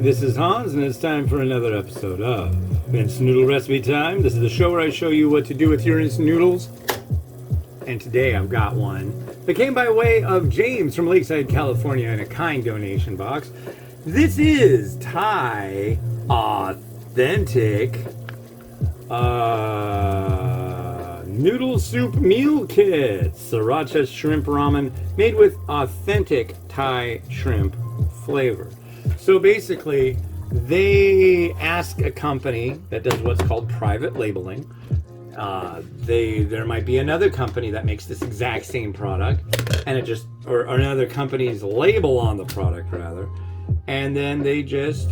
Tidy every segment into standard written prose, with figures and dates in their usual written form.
this is Hans, and it's time for another episode of Instant Noodle Recipe Time. This is the show where I show you what to do with your instant noodles. And today I've got one that came by way of James from Lakeside, California in a kind donation box. This is Thai Authentic Noodle Soup Meal Kit. Sriracha Shrimp Ramen made with authentic Thai shrimp flavor. So basically, they ask a company that does what's called private labeling. There might be another company that makes this exact same product, and it just or another company's label on the product rather, and then they just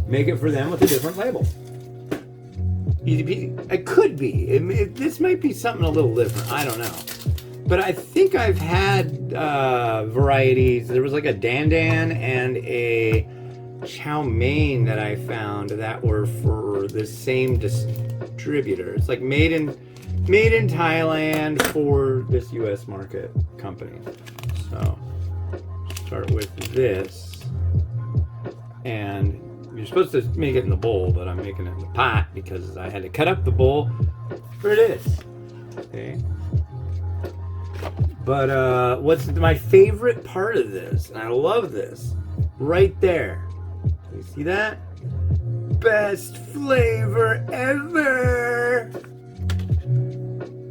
make it for them with a different label. Easy peasy. It could be. This might be something a little different. I don't know. But I think I've had varieties. There was like a Dan Dan and a chow mein that I found that were for the same distributor. It's like made in Thailand for this U.S. market company. So start with this, and you're supposed to make it in the bowl, but I'm making it in the pot because I had to cut up the bowl for this. Okay. But what's my favorite part of this, and I love this, right there. You see that? Best flavor ever!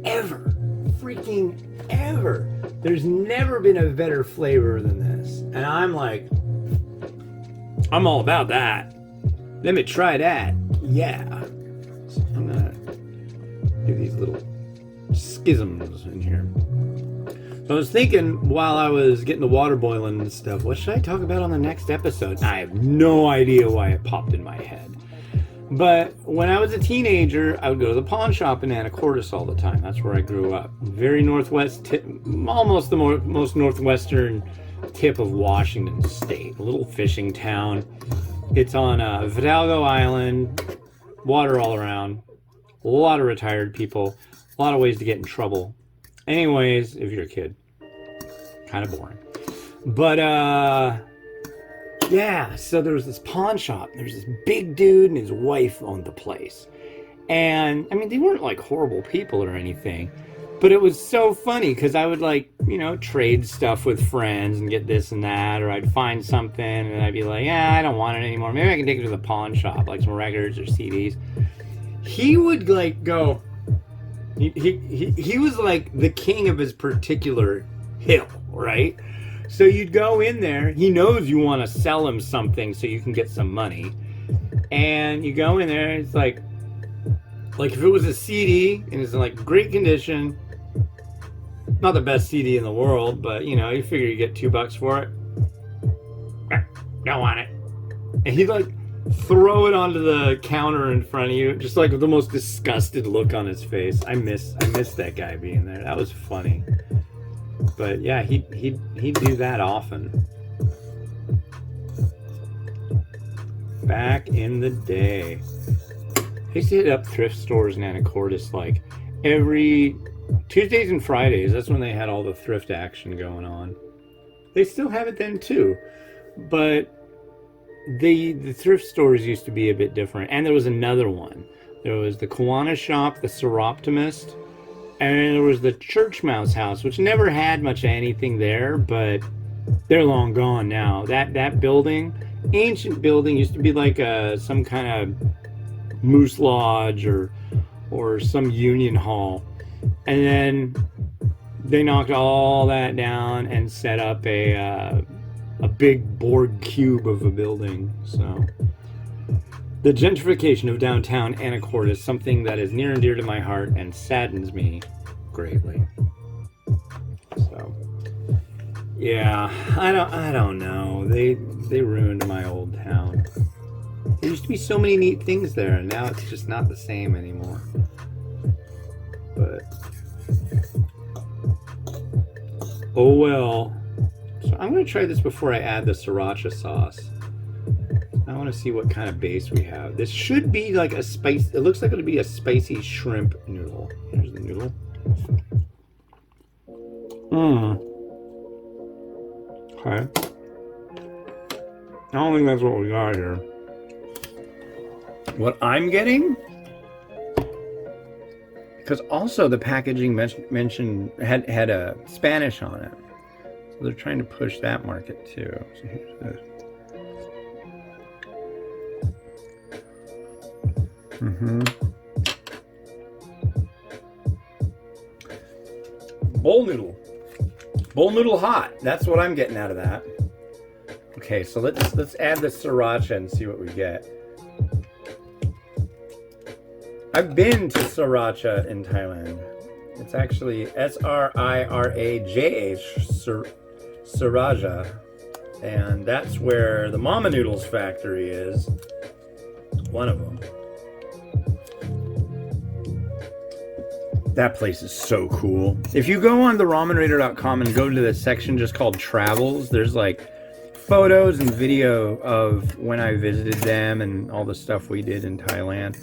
Ever. Freaking ever. There's never been a better flavor than this. And I'm like, I'm all about that. Let me try that. Yeah. So I'm gonna do these little schisms in here. So I was thinking while I was getting the water boiling and stuff, what should I talk about on the next episode? I have no idea why it popped in my head. But when I was a teenager, I would go to the pawn shop in Anacortes all the time. That's where I grew up. Very northwest tip, almost the most northwestern tip of Washington State. A little fishing town. It's on Vidalgo Island, water all around, a lot of retired people, a lot of ways to get in trouble. Anyways, if you're a kid, kind of boring. But, yeah, so there was this pawn shop. There's this big dude and his wife owned the place. And, I mean, they weren't like horrible people or anything, but it was so funny because I would like, trade stuff with friends and get this and that, or I'd find something and I'd be like, yeah, I don't want it anymore. Maybe I can take it to the pawn shop, like some records or CDs. He would like go... He was like the king of his particular hill, right? So you'd go in there. He knows you want to sell him something so you can get some money. And you go in there, and it's like if it was a CD and it's in like great condition, not the best CD in the world, but you figure you get $2 for it. Don't want it. And he'd like throw it onto the counter in front of you, just like with the most disgusted look on his face. I miss that guy being there. That was funny. But yeah, he'd do that often. Back in the day, I used to hit up thrift stores in Anacortes like every Tuesdays and Fridays. That's when they had all the thrift action going on. They still have it then too, but the thrift stores used to be a bit different. And there was another one. There was the Kiwanis shop, the Seroptimist, and there was the Church Mouse house, which never had much of anything there, but they're long gone now. That building, ancient building, used to be like some kind of moose lodge or some union hall. And then they knocked all that down and set up a big board cube of a building. So the gentrification of downtown Anacortes is something that is near and dear to my heart and saddens me greatly. So yeah, I don't know. They ruined my old town. There used to be so many neat things there, and now it's just not the same anymore. But oh well. So I'm going to try this before I add the sriracha sauce. I want to see what kind of base we have. This should be like a spice. It looks like it'll be a spicy shrimp noodle. Here's the noodle. Okay. I don't think that's what we got here. What I'm getting, because also the packaging mentioned had a Spanish on it, so they're trying to push that market too. So here's this. Bowl noodle hot. That's what I'm getting out of that. Okay, so let's add the Sriracha and see what we get. I've been to Sriracha in Thailand. It's actually Sriraja, Sriracha, and that's where the Mama Noodles factory is. One of them. That place is so cool. If you go on the ramenraider.com and go to the section just called travels, there's like photos and video of when I visited them and all the stuff we did in Thailand.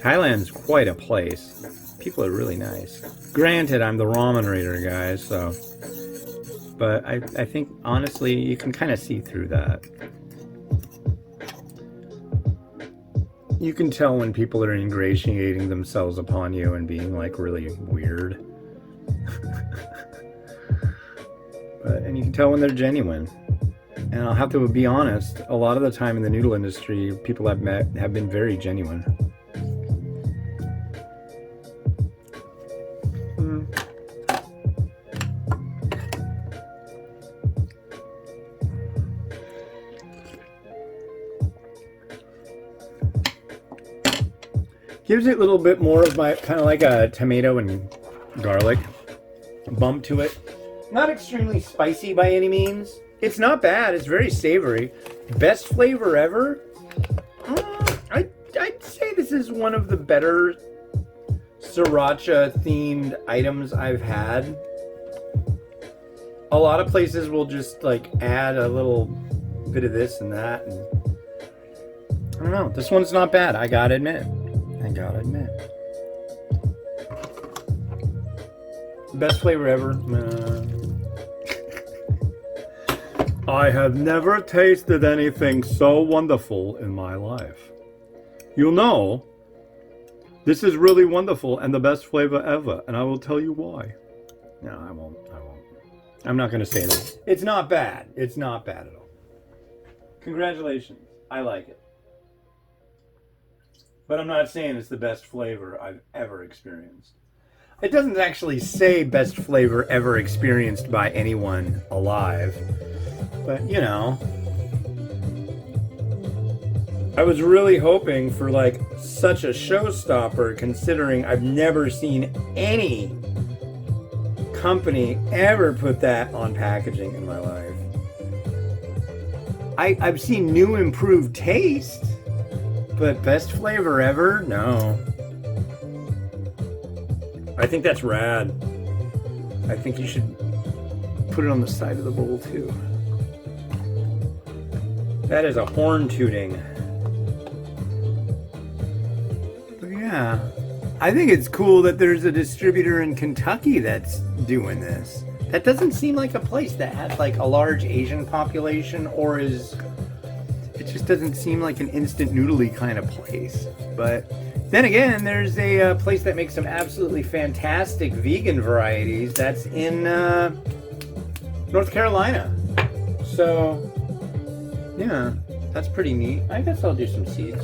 Thailand's quite a place. People are really nice. Granted, I'm the ramen raider guy, so... But I think, honestly, you can kind of see through that. You can tell when people are ingratiating themselves upon you and being like really weird. And you can tell when they're genuine. And I'll have to be honest, a lot of the time in the noodle industry, people I've met have been very genuine. Gives it a little bit more of my, kind of like a tomato and garlic bump to it. Not extremely spicy by any means. It's not bad. It's very savory. Best flavor ever? I'd say this is one of the better Sriracha themed items I've had. A lot of places will just like add a little bit of this and that. And I don't know. This one's not bad. I gotta admit. Best flavor ever. I have never tasted anything so wonderful in my life. You know, this is really wonderful and the best flavor ever, and I will tell you why. No, I won't. I'm not going to say that. It's not bad. It's not bad at all. Congratulations. I like it. But I'm not saying it's the best flavor I've ever experienced. It doesn't actually say best flavor ever experienced by anyone alive. But, you know, I was really hoping for like such a showstopper, considering I've never seen any company ever put that on packaging in my life. I've seen new improved taste, but best flavor ever? No. I think that's rad. I think you should put it on the side of the bowl too. That is a horn tooting. But yeah, I think it's cool that there's a distributor in Kentucky that's doing this. That doesn't seem like a place that has like a large Asian population, or is, it just doesn't seem like an instant noodly kind of place. But then again, there's a place that makes some absolutely fantastic vegan varieties that's in North Carolina. So yeah, that's pretty neat. I guess I'll do some seeds.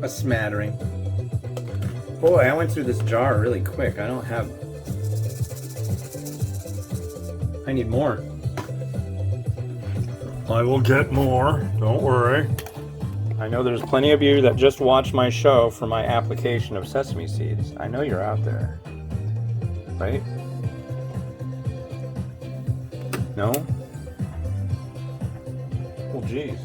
A smattering. Boy, I went through this jar really quick. I don't have... I need more. I will get more. Don't worry. I know there's plenty of you that just watch my show for my application of sesame seeds. I know you're out there. Right? No? Well, geez.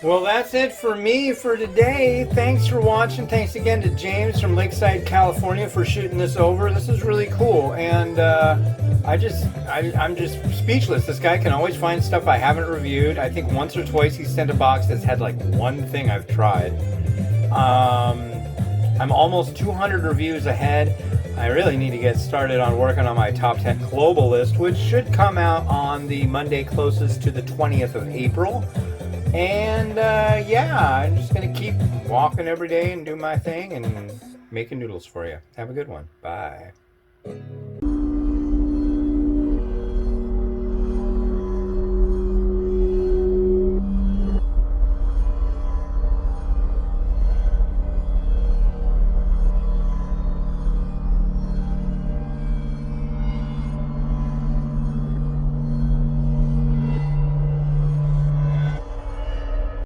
Well, that's it for me for today. Thanks for watching. Thanks again to James from Lakeside, California for shooting this over. This is really cool. And I'm just speechless. This guy can always find stuff I haven't reviewed. I think once or twice he sent a box that's had like one thing I've tried. I'm almost 200 reviews ahead. I really need to get started on working on my top 10 global list, which should come out on the Monday closest to the 20th of April. And yeah, I'm just going to keep walking every day and do my thing and making noodles for you. Have a good one. Bye.